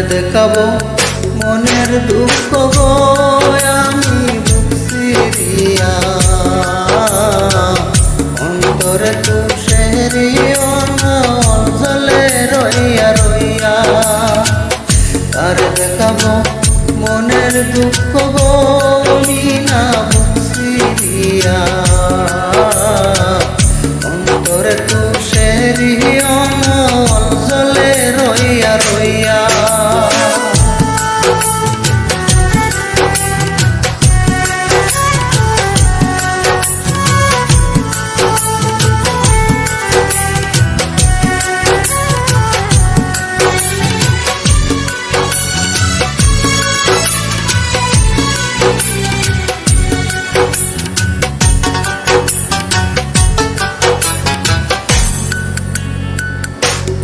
দেখাবো মনের দুঃখ গো আমি বুক সিরিয়া অন্তরে তুষেরি অঞ্চলে রইয়া রইয়া তার দেখাবো মনের দুঃখ গো মিনা বুক সিরিয়া অন্তরে তুষেরি অঞ্চলে রইয়া রইয়া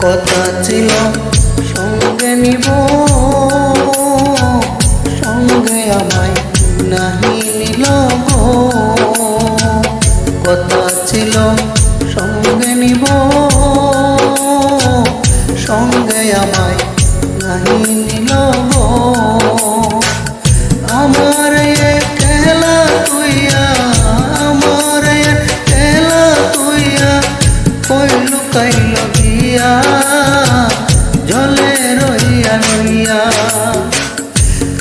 কথা ছিল সঙ্গে নিব সঙ্গে আমায় নাহি নিল গো কথা ছিল সঙ্গে নিব সঙ্গে আমায় নাহি নিল গো আমার খেলা তুইয়া আমার খেলা তুইয়া কইল কাইল গিয়া জলে রইয়া রইয়া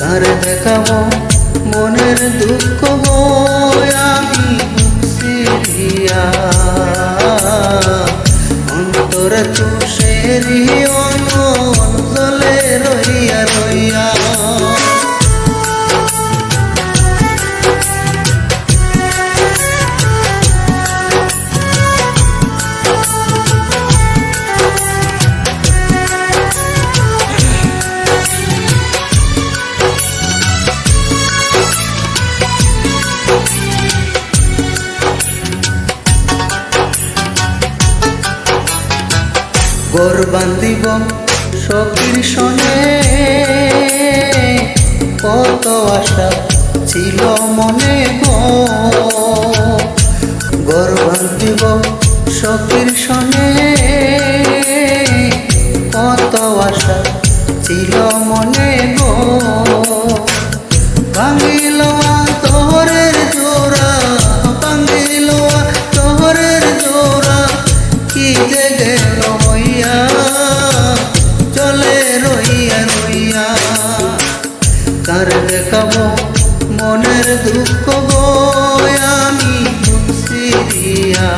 কার দেখাবো মনের দুঃখ গো আমি বুক সিরিয়া অন্তরে তুষেরি অঞ্চলে রইয়া রইয়া গোর বান্ধিব সখীর সনে কত আশা ছিল মনে গো গোর বান্ধিব সখীর সনে কত আশা ছিল মনে গো ভাঙিল তোহরের জোড়া ভাঙিল তোহরের জোড়া কি যে গেল হইয়া চলে রইয়া রইয়া কার দেখাবো মনের দুঃখ গো আমি বুক সিরিয়া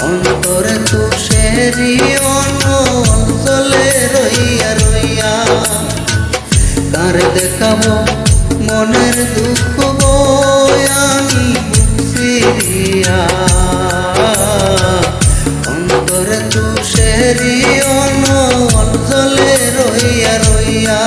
অন্তরে তুষেরি অঞ্চলে রইয়া রইয়া কার দেখাবো মনের দুঃখ গো আমি বুক সিরিয়া অন্তরে তুষেরি অঞ্চলে রইয়া রইয়া।